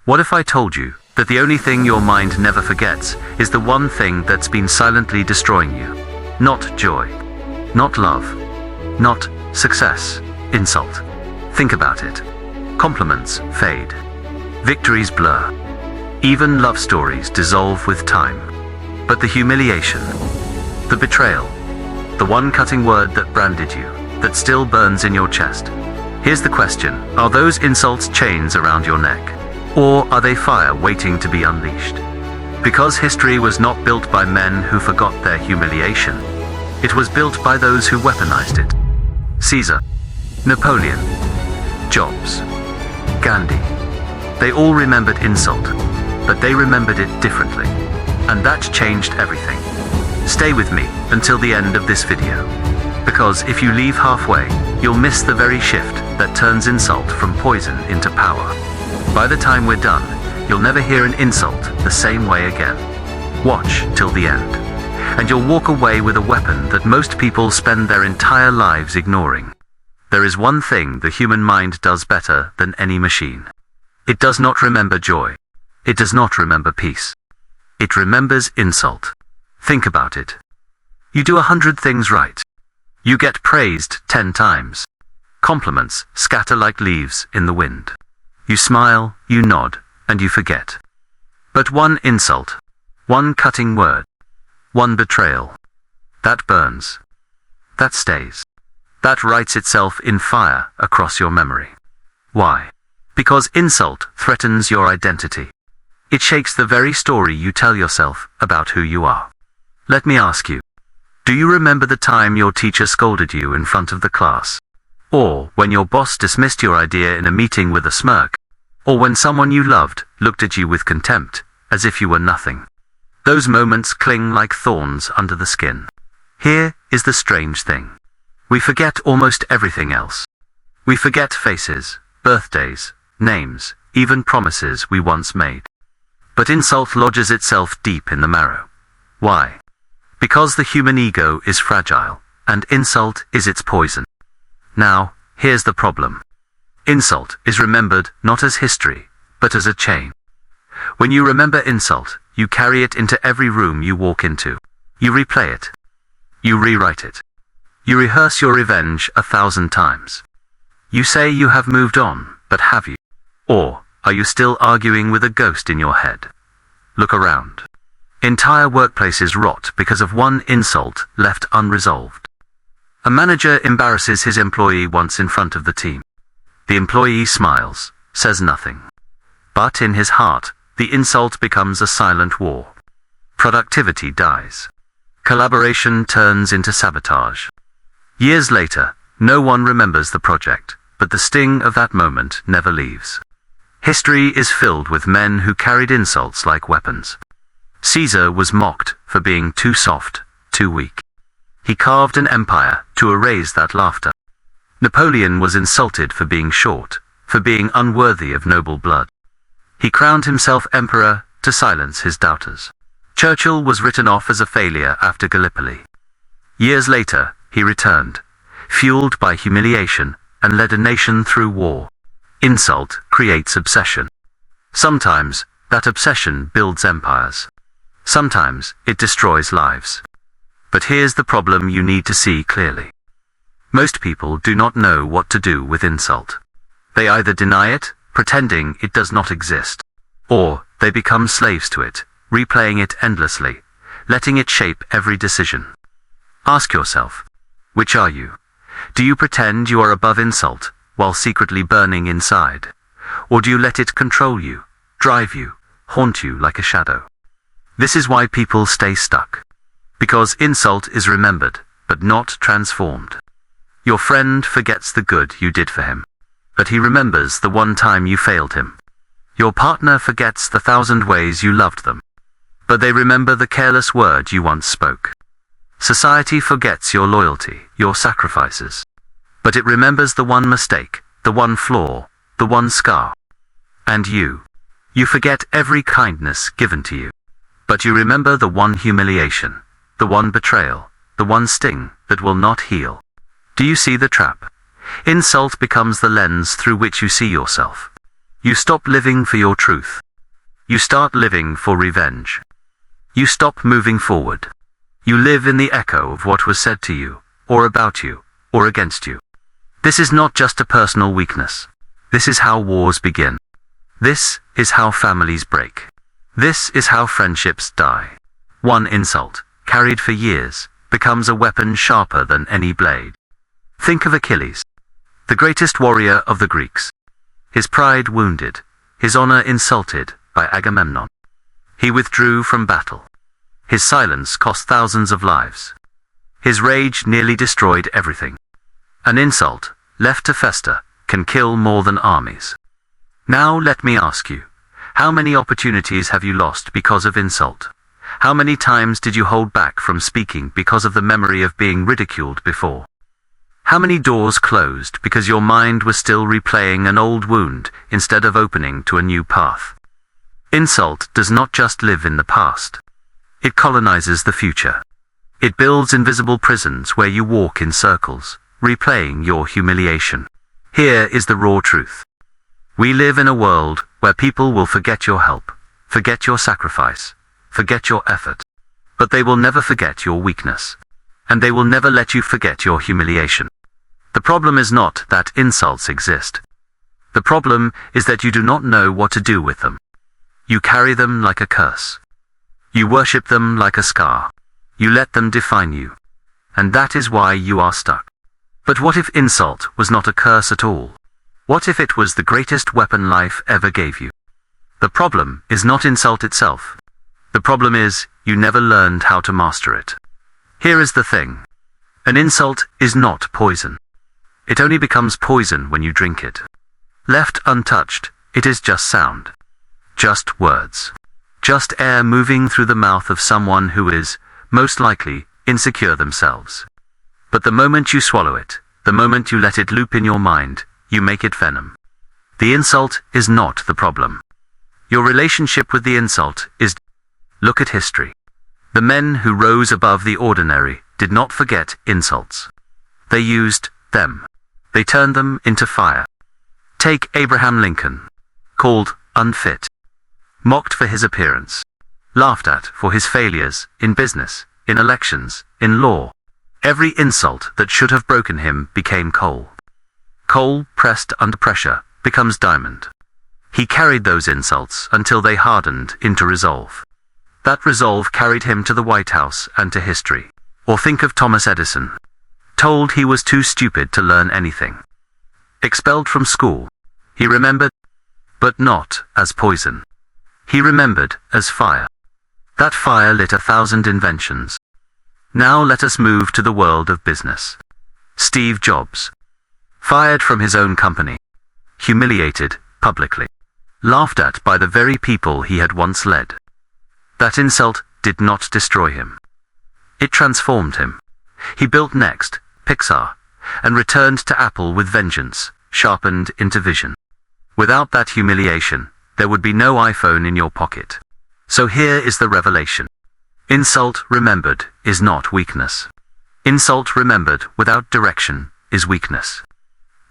What if I told you that the only thing your mind never forgets is the one thing that's been silently destroying you? Not joy, not love, not success, insult. Think about it. Compliments fade. Victories blur. Even love stories dissolve with time. But the humiliation, the betrayal, the one cutting word that branded you, that still burns in your chest. Here's the question: are those insults chains around your neck? Or are they fire waiting to be unleashed? Because history was not built by men who forgot their humiliation. It was built by those who weaponized it. Caesar, Napoleon, Jobs, Gandhi. They all remembered insult, but they remembered it differently. And that changed everything. Stay with me until the end of this video. Because if you leave halfway, you'll miss the very shift that turns insult from poison into power. By the time we're done, you'll never hear an insult the same way again. Watch till the end, and you'll walk away with a weapon that most people spend their entire lives ignoring. There is one thing the human mind does better than any machine. It does not remember joy. It does not remember peace. It remembers insult. Think about it. You do 100 things right. You get praised 10 times. Compliments scatter like leaves in the wind. You smile, you nod, and you forget. But one insult, one cutting word, one betrayal, that burns. That stays. That writes itself in fire across your memory. Why? Because insult threatens your identity. It shakes the very story you tell yourself about who you are. Let me ask you, do you remember the time your teacher scolded you in front of the class? Or when your boss dismissed your idea in a meeting with a smirk? Or when someone you loved looked at you with contempt, as if you were nothing? Those moments cling like thorns under the skin. Here is the strange thing. We forget almost everything else. We forget faces, birthdays, names, even promises we once made. But insult lodges itself deep in the marrow. Why? Because the human ego is fragile, and insult is its poison. Now, here's the problem. Insult is remembered not as history, but as a chain. When you remember insult, you carry it into every room you walk into. You replay it. You rewrite it. You rehearse your revenge 1,000 times. You say you have moved on, but have you? Or are you still arguing with a ghost in your head? Look around. Entire workplaces rot because of one insult left unresolved. A manager embarrasses his employee once in front of the team. The employee smiles, says nothing. But in his heart, the insult becomes a silent war. Productivity dies. Collaboration turns into sabotage. Years later, no one remembers the project, but the sting of that moment never leaves. History is filled with men who carried insults like weapons. Caesar was mocked for being too soft, too weak. He carved an empire to erase that laughter. Napoleon was insulted for being short, for being unworthy of noble blood. He crowned himself emperor to silence his doubters. Churchill was written off as a failure after Gallipoli. Years later, he returned, fueled by humiliation, and led a nation through war. Insult creates obsession. Sometimes, that obsession builds empires. Sometimes, it destroys lives. But here's the problem you need to see clearly. Most people do not know what to do with insult. They either deny it, pretending it does not exist, or they become slaves to it, replaying it endlessly, letting it shape every decision. Ask yourself, which are you? Do you pretend you are above insult, while secretly burning inside? Or do you let it control you, drive you, haunt you like a shadow? This is why people stay stuck. Because insult is remembered, but not transformed. Your friend forgets the good you did for him, but he remembers the one time you failed him. Your partner forgets the 1,000 ways you loved them, but they remember the careless word you once spoke. Society forgets your loyalty, your sacrifices, but it remembers the one mistake, the one flaw, the one scar. And you forget every kindness given to you, but you remember the one humiliation, the one betrayal, the one sting that will not heal. Do you see the trap? Insult becomes the lens through which you see yourself. You stop living for your truth. You start living for revenge. You stop moving forward. You live in the echo of what was said to you, or about you, or against you. This is not just a personal weakness. This is how wars begin. This is how families break. This is how friendships die. One insult, carried for years, becomes a weapon sharper than any blade. Think of Achilles, the greatest warrior of the Greeks. His pride wounded, his honor insulted by Agamemnon. He withdrew from battle. His silence cost thousands of lives. His rage nearly destroyed everything. An insult, left to fester, can kill more than armies. Now let me ask you, how many opportunities have you lost because of insult? How many times did you hold back from speaking because of the memory of being ridiculed before? How many doors closed because your mind was still replaying an old wound instead of opening to a new path? Insult does not just live in the past. It colonizes the future. It builds invisible prisons where you walk in circles, replaying your humiliation. Here is the raw truth. We live in a world where people will forget your help, forget your sacrifice, forget your effort. But they will never forget your weakness. And they will never let you forget your humiliation. The problem is not that insults exist. The problem is that you do not know what to do with them. You carry them like a curse. You worship them like a scar. You let them define you. And that is why you are stuck. But what if insult was not a curse at all? What if it was the greatest weapon life ever gave you? The problem is not insult itself. The problem is, you never learned how to master it. Here is the thing. An insult is not poison. It only becomes poison when you drink it. Left untouched, it is just sound. Just words. Just air moving through the mouth of someone who is, most likely, insecure themselves. But the moment you swallow it, the moment you let it loop in your mind, you make it venom. The insult is not the problem. Your relationship with the insult is. Look at history. The men who rose above the ordinary did not forget insults. They used them. They turned them into fire. Take Abraham Lincoln. Called unfit. Mocked for his appearance. Laughed at for his failures, in business, in elections, in law. Every insult that should have broken him became coal. Coal, pressed under pressure, becomes diamond. He carried those insults until they hardened into resolve. That resolve carried him to the White House and to history. Or think of Thomas Edison. Told he was too stupid to learn anything. Expelled from school. He remembered, but not as poison. He remembered as fire. That fire lit 1,000 inventions. Now let us move to the world of business. Steve Jobs. Fired from his own company. Humiliated, publicly. Laughed at by the very people he had once led. That insult did not destroy him. It transformed him. He built Next, Pixar, and returned to Apple with vengeance, sharpened into vision. Without that humiliation, there would be no iPhone in your pocket. So here is the revelation. Insult remembered is not weakness. Insult remembered without direction is weakness.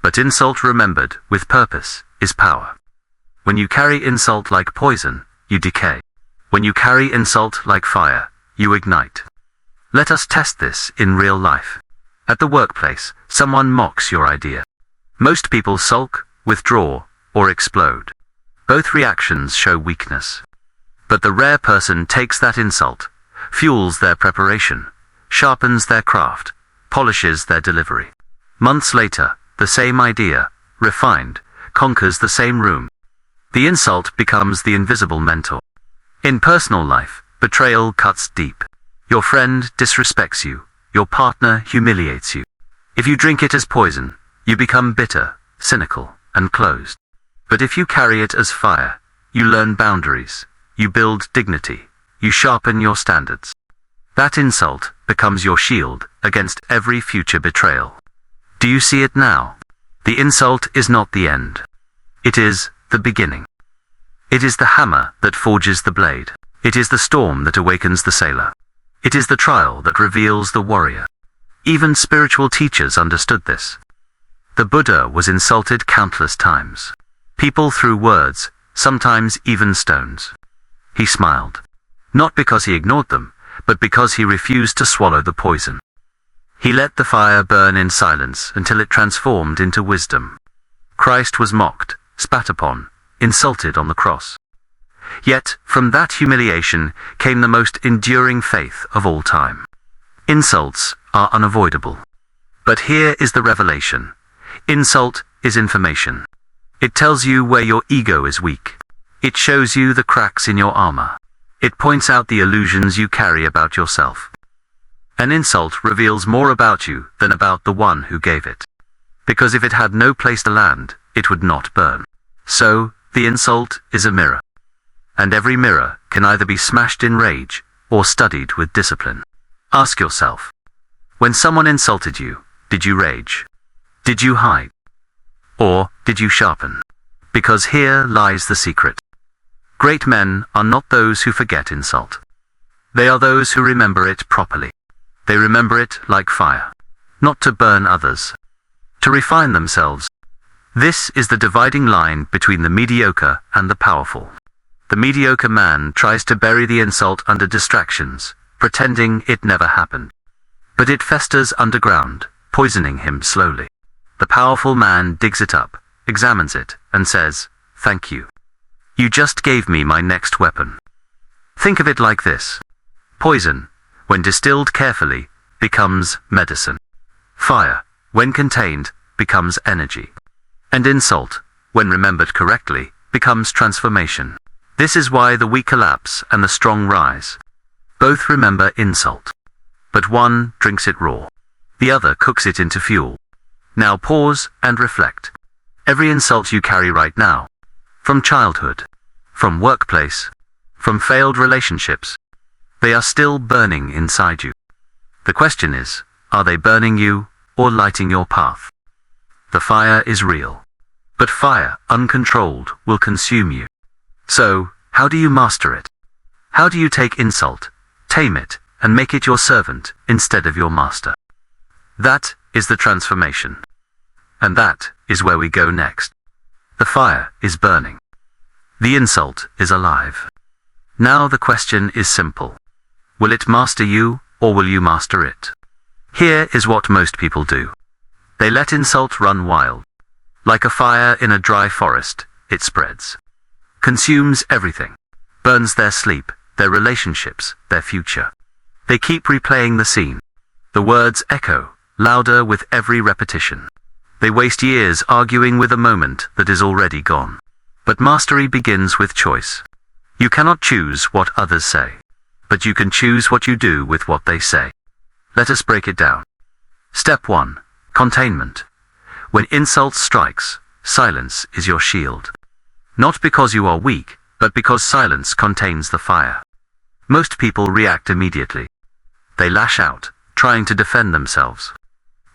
But insult remembered with purpose is power. When you carry insult like poison, you decay. When you carry insult like fire, you ignite. Let us test this in real life. At the workplace, someone mocks your idea. Most people sulk, withdraw, or explode. Both reactions show weakness. But the rare person takes that insult, fuels their preparation, sharpens their craft, polishes their delivery. Months later, the same idea, refined, conquers the same room. The insult becomes the invisible mentor. In personal life, betrayal cuts deep. Your friend disrespects you. Your partner humiliates you. If you drink it as poison, you become bitter, cynical, and closed. But if you carry it as fire, you learn boundaries, you build dignity, you sharpen your standards. That insult becomes your shield against every future betrayal. Do you see it now? The insult is not the end. It is the beginning. It is the hammer that forges the blade. It is the storm that awakens the sailor. It is the trial that reveals the warrior. Even spiritual teachers understood this. The Buddha was insulted countless times. People threw words, sometimes even stones. He smiled. Not because he ignored them, but because he refused to swallow the poison. He let the fire burn in silence until it transformed into wisdom. Christ was mocked, spat upon, insulted on the cross. Yet, from that humiliation came the most enduring faith of all time. Insults are unavoidable. But here is the revelation. Insult is information. It tells you where your ego is weak. It shows you the cracks in your armor. It points out the illusions you carry about yourself. An insult reveals more about you than about the one who gave it. Because if it had no place to land, it would not burn. So, the insult is a mirror. And every mirror can either be smashed in rage or studied with discipline. Ask yourself, when someone insulted you, did you rage? Did you hide? Or did you sharpen? Because here lies the secret. Great men are not those who forget insult. They are those who remember it properly. They remember it like fire, not to burn others, to refine themselves. This is the dividing line between the mediocre and the powerful. The mediocre man tries to bury the insult under distractions, pretending it never happened. But it festers underground, poisoning him slowly. The powerful man digs it up, examines it, and says, "Thank you. You just gave me my next weapon." Think of it like this. Poison, when distilled carefully, becomes medicine. Fire, when contained, becomes energy. And insult, when remembered correctly, becomes transformation. This is why the weak collapse and the strong rise. Both remember insult. But one drinks it raw. The other cooks it into fuel. Now pause and reflect. Every insult you carry right now, from childhood, from workplace, from failed relationships, they are still burning inside you. The question is, are they burning you or lighting your path? The fire is real. But fire, uncontrolled, will consume you. So, how do you master it? How do you take insult, tame it, and make it your servant instead of your master? That is the transformation. And that is where we go next. The fire is burning. The insult is alive. Now the question is simple. Will it master you, or will you master it? Here is what most people do. They let insult run wild. Like a fire in a dry forest, it spreads. Consumes everything. Burns their sleep, their relationships, their future. They keep replaying the scene. The words echo, louder with every repetition. They waste years arguing with a moment that is already gone. But mastery begins with choice. You cannot choose what others say, but you can choose what you do with what they say. Let us break it down. Step 1. Containment. When insult strikes, silence is your shield. Not because you are weak, but because silence contains the fire. Most people react immediately. They lash out, trying to defend themselves.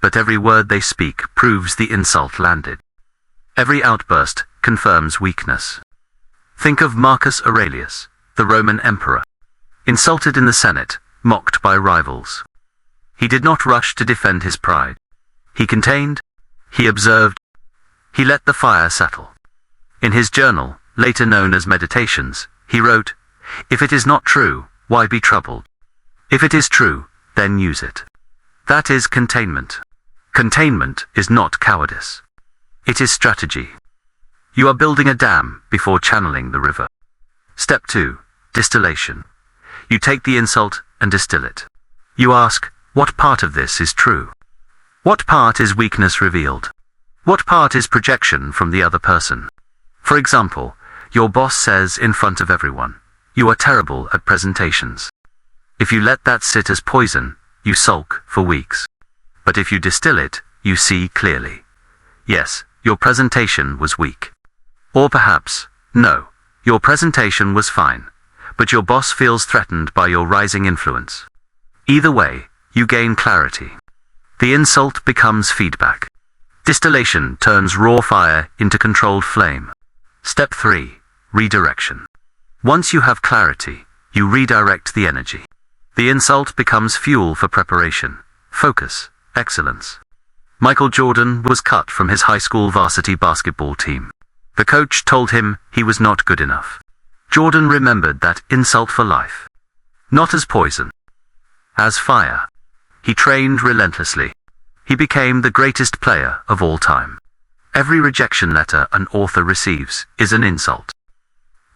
But every word they speak proves the insult landed. Every outburst confirms weakness. Think of Marcus Aurelius, the Roman emperor. Insulted in the Senate, mocked by rivals. He did not rush to defend his pride. He contained, he observed, he let the fire settle. In his journal, later known as Meditations, he wrote, "If it is not true, why be troubled? If it is true, then use it." That is containment. Containment is not cowardice. It is strategy. You are building a dam before channeling the river. Step 2. Distillation. You take the insult and distill it. You ask, what part of this is true? What part is weakness revealed? What part is projection from the other person? For example, your boss says in front of everyone, "You are terrible at presentations." If you let that sit as poison, you sulk for weeks. But if you distill it, you see clearly. Yes, your presentation was weak. Or perhaps, no, your presentation was fine, but your boss feels threatened by your rising influence. Either way, you gain clarity. The insult becomes feedback. Distillation turns raw fire into controlled flame. Step 3. Redirection. Once you have clarity, you redirect the energy. The insult becomes fuel for preparation, focus, excellence. Michael Jordan was cut from his high school varsity basketball team. The coach told him he was not good enough. Jordan remembered that insult for life. Not as poison, as fire. He trained relentlessly. He became the greatest player of all time. Every rejection letter an author receives is an insult.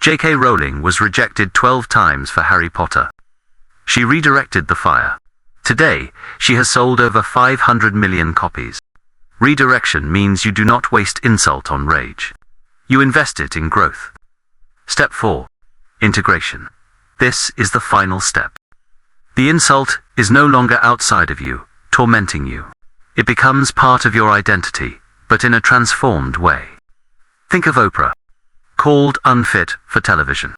J.K. Rowling was rejected 12 times for Harry Potter. She redirected the fire. Today, she has sold over 500 million copies. Redirection means you do not waste insult on rage. You invest it in growth. Step 4. Integration. This is the final step. The insult is no longer outside of you, tormenting you. It becomes part of your identity, but in a transformed way. Think of Oprah. Called unfit for television.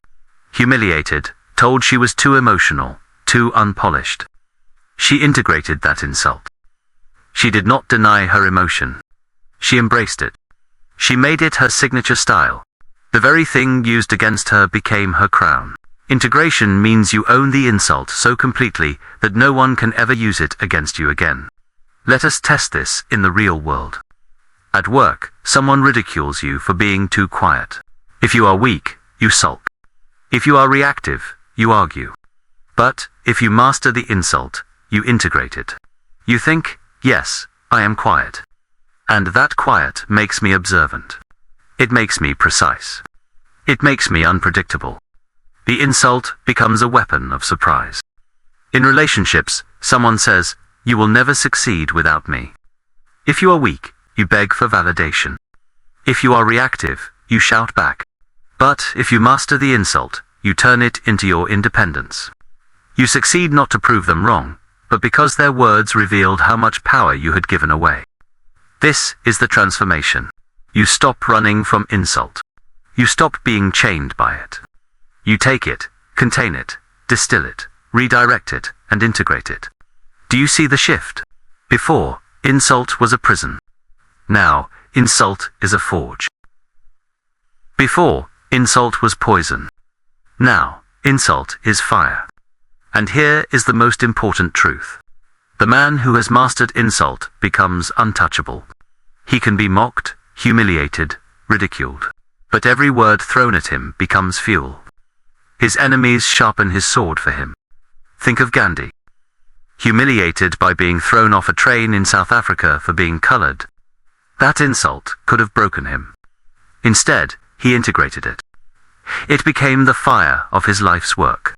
Humiliated, told she was too emotional, too unpolished. She integrated that insult. She did not deny her emotion. She embraced it. She made it her signature style. The very thing used against her became her crown. Integration means you own the insult so completely that no one can ever use it against you again. Let us test this in the real world. At work, someone ridicules you for being too quiet. If you are weak, you sulk. If you are reactive, you argue. But if you master the insult, you integrate it. You think, yes, I am quiet. And that quiet makes me observant. It makes me precise. It makes me unpredictable. The insult becomes a weapon of surprise. In relationships, someone says, "You will never succeed without me." If you are weak, you beg for validation. If you are reactive, you shout back. But if you master the insult, you turn it into your independence. You succeed not to prove them wrong, but because their words revealed how much power you had given away. This is the transformation. You stop running from insult. You stop being chained by it. You take it, contain it, distill it, redirect it, and integrate it. Do you see the shift? Before, insult was a prison. Now, insult is a forge. Before, insult was poison. Now, insult is fire. And here is the most important truth. The man who has mastered insult becomes untouchable. He can be mocked, humiliated, ridiculed. But every word thrown at him becomes fuel. His enemies sharpen his sword for him. Think of Gandhi. Humiliated by being thrown off a train in South Africa for being colored. That insult could have broken him. Instead, he integrated it. It became the fire of his life's work.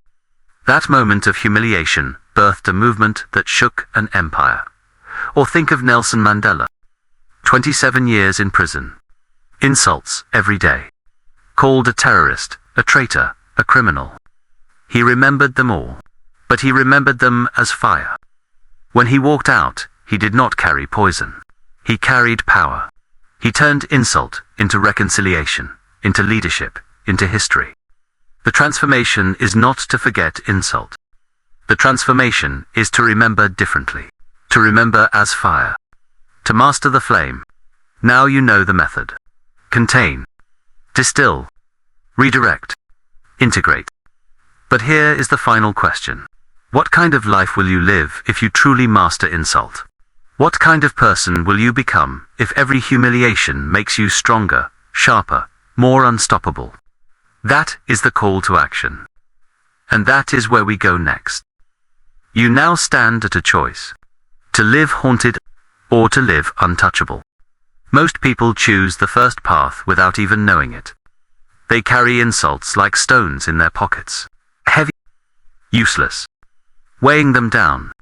That moment of humiliation birthed a movement that shook an empire. Or think of Nelson Mandela. 27 years in prison. Insults every day. Called a terrorist, a traitor, a criminal. He remembered them all. But he remembered them as fire. When he walked out, he did not carry poison. He carried power. He turned insult into reconciliation, into leadership, into history. The transformation is not to forget insult. The transformation is to remember differently, to remember as fire, to master the flame. Now you know the method. Contain, distill, redirect, integrate. But here is the final question. What kind of life will you live if you truly master insult? What kind of person will you become if every humiliation makes you stronger, sharper, more unstoppable? That is the call to action. And that is where we go next. You now stand at a choice. To live haunted or to live untouchable. Most people choose the first path without even knowing it. They carry insults like stones in their pockets. Heavy, useless, weighing them down.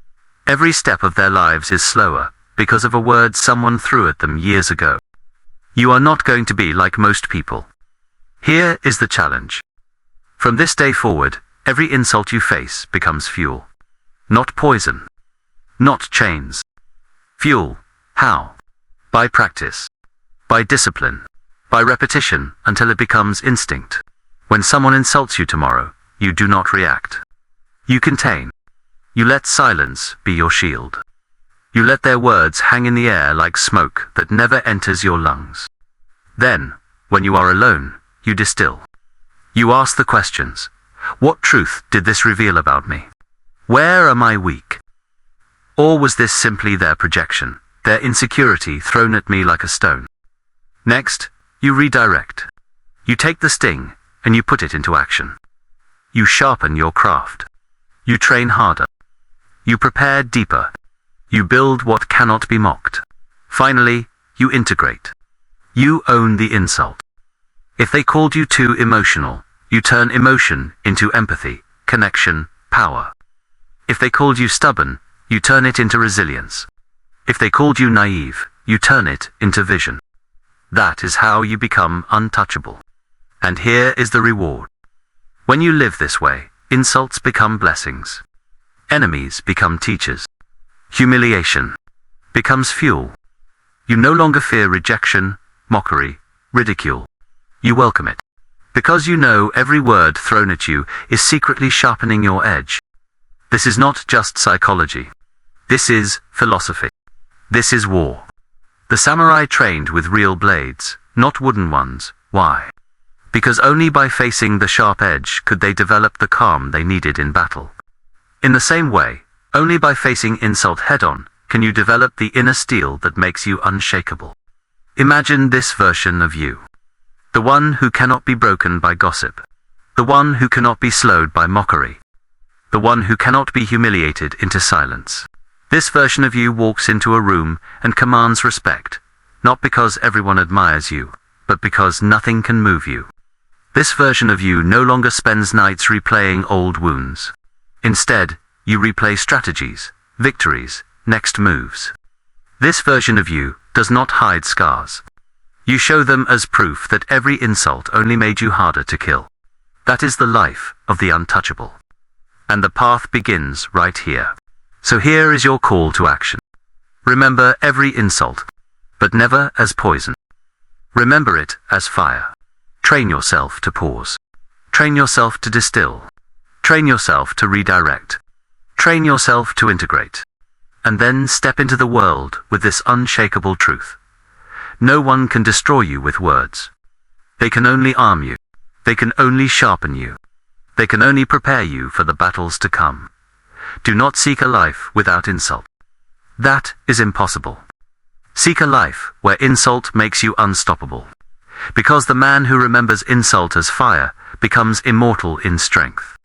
Every step of their lives is slower because of a word someone threw at them years ago. You are not going to be like most people. Here is the challenge. From this day forward, every insult you face becomes fuel. Not poison. Not chains. Fuel. How? By practice. By discipline. By repetition until it becomes instinct. When someone insults you tomorrow, you do not react. You contain. You let silence be your shield. You let their words hang in the air like smoke that never enters your lungs. Then, when you are alone, you distill. You ask the questions. What truth did this reveal about me? Where am I weak? Or was this simply their projection, their insecurity thrown at me like a stone? Next, you redirect. You take the sting, and you put it into action. You sharpen your craft. You train harder. You prepare deeper. You build what cannot be mocked. Finally, you integrate. You own the insult. If they called you too emotional, you turn emotion into empathy, connection, power. If they called you stubborn, you turn it into resilience. If they called you naive, you turn it into vision. That is how you become untouchable. And here is the reward. When you live this way, insults become blessings. Enemies become teachers. Humiliation becomes fuel. You no longer fear rejection, mockery, ridicule. You welcome it. Because you know every word thrown at you is secretly sharpening your edge. This is not just psychology. This is philosophy. This is war. The samurai trained with real blades, not wooden ones. Why? Because only by facing the sharp edge could they develop the calm they needed in battle. In the same way, only by facing insult head-on can you develop the inner steel that makes you unshakable. Imagine this version of you. The one who cannot be broken by gossip. The one who cannot be slowed by mockery. The one who cannot be humiliated into silence. This version of you walks into a room and commands respect, not because everyone admires you, but because nothing can move you. This version of you no longer spends nights replaying old wounds. Instead, you replay strategies, victories, next moves. This version of you does not hide scars. You show them as proof that every insult only made you harder to kill. That is the life of the untouchable. And the path begins right here. So here is your call to action. Remember every insult, but never as poison. Remember it as fire. Train yourself to pause. Train yourself to distill. Train yourself to redirect. Train yourself to integrate. And then step into the world with this unshakable truth. No one can destroy you with words. They can only arm you. They can only sharpen you. They can only prepare you for the battles to come. Do not seek a life without insult. That is impossible. Seek a life where insult makes you unstoppable. Because the man who remembers insult as fire becomes immortal in strength.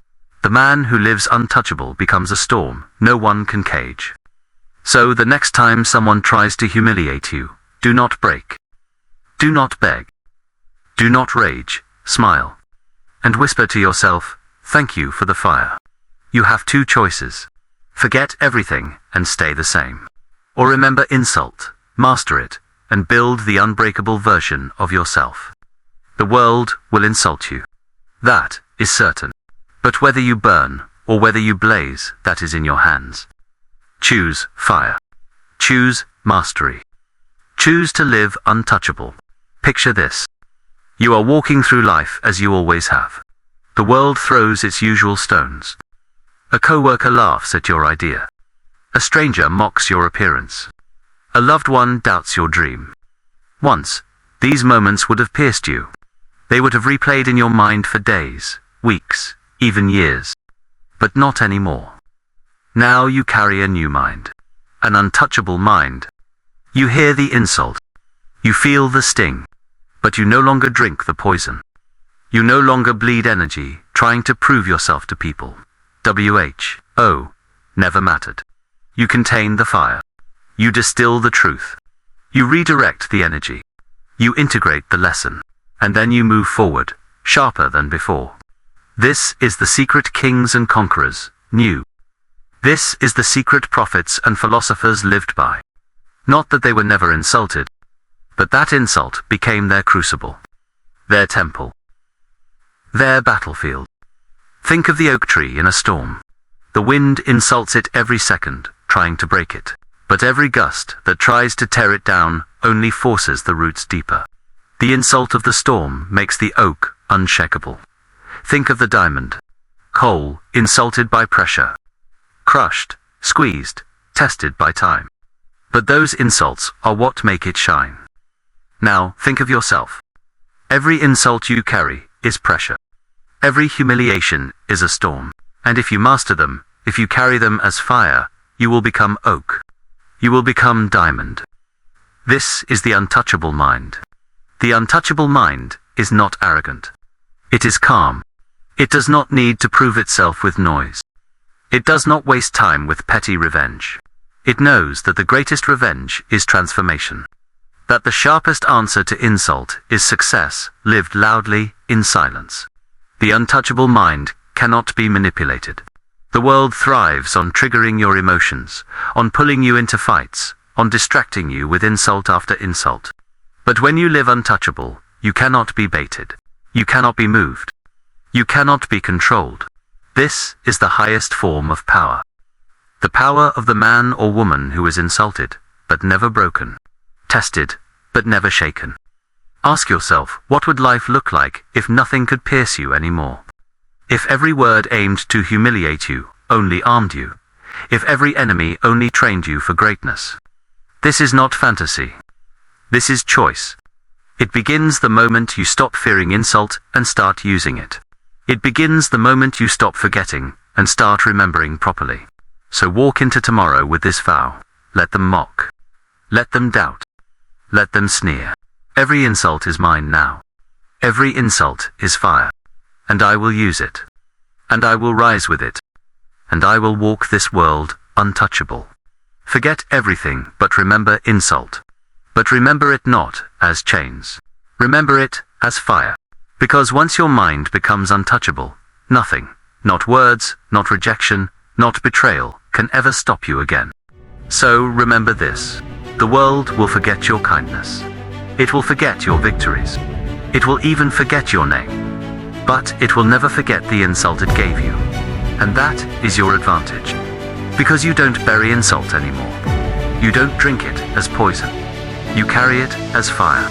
The man who lives untouchable becomes a storm no one can cage. So the next time someone tries to humiliate you, do not break. Do not beg. Do not rage, smile. And whisper to yourself, thank you for the fire. You have two choices. Forget everything and stay the same. Or remember insult, master it, and build the unbreakable version of yourself. The world will insult you. That is certain. But whether you burn or whether you blaze, that is in your hands. Choose fire. Choose mastery. Choose to live untouchable. Picture this. You are walking through life as you always have. The world throws its usual stones. A coworker laughs at your idea. A stranger mocks your appearance. A loved one doubts your dream. Once, these moments would have pierced you. They would have replayed in your mind for days, weeks, even years. But not anymore. Now you carry a new mind. An untouchable mind. You hear the insult. You feel the sting. But you no longer drink the poison. You no longer bleed energy trying to prove yourself to people. WHO never mattered. You contain the fire. You distill the truth. You redirect the energy. You integrate the lesson. And then you move forward, sharper than before. This is the secret kings and conquerors knew. This is the secret prophets and philosophers lived by. Not that they were never insulted, but that insult became their crucible, their temple, their battlefield. Think of the oak tree in a storm. The wind insults it every second, trying to break it. But every gust that tries to tear it down only forces the roots deeper. The insult of the storm makes the oak unshakable. Think of the diamond. Coal, insulted by pressure. Crushed, squeezed, tested by time. But those insults are what make it shine. Now, think of yourself. Every insult you carry is pressure. Every humiliation is a storm. And if you master them, if you carry them as fire, you will become oak. You will become diamond. This is the untouchable mind. The untouchable mind is not arrogant. It is calm. It does not need to prove itself with noise. It does not waste time with petty revenge. It knows that the greatest revenge is transformation. That the sharpest answer to insult is success, lived loudly, in silence. The untouchable mind cannot be manipulated. The world thrives on triggering your emotions, on pulling you into fights, on distracting you with insult after insult. But when you live untouchable, you cannot be baited. You cannot be moved. You cannot be controlled. This is the highest form of power. The power of the man or woman who is insulted, but never broken. Tested, but never shaken. Ask yourself, what would life look like if nothing could pierce you anymore? If every word aimed to humiliate you only armed you? If every enemy only trained you for greatness? This is not fantasy. This is choice. It begins the moment you stop fearing insult and start using it. It begins the moment you stop forgetting and start remembering properly. So walk into tomorrow with this vow. Let them mock. Let them doubt. Let them sneer. Every insult is mine now. Every insult is fire. And I will use it. And I will rise with it. And I will walk this world untouchable. Forget everything but remember insult. But remember it not as chains. Remember it as fire. Because once your mind becomes untouchable, nothing, not words, not rejection, not betrayal, can ever stop you again. So remember this. The world will forget your kindness. It will forget your victories. It will even forget your name. But it will never forget the insult it gave you. And that is your advantage. Because you don't bury insult anymore. You don't drink it as poison. You carry it as fire.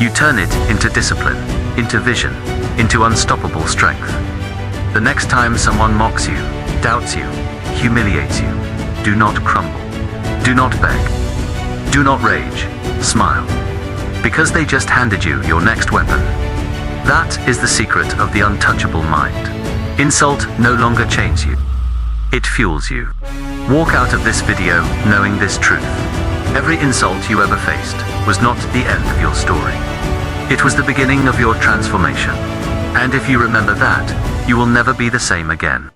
You turn it into discipline, into vision, into unstoppable strength. The next time someone mocks you, doubts you, humiliates you, do not crumble. Do not beg. Do not rage. Smile. Because they just handed you your next weapon. That is the secret of the untouchable mind. Insult no longer chains you. It fuels you. Walk out of this video knowing this truth. Every insult you ever faced was not the end of your story. It was the beginning of your transformation. And if you remember that, you will never be the same again.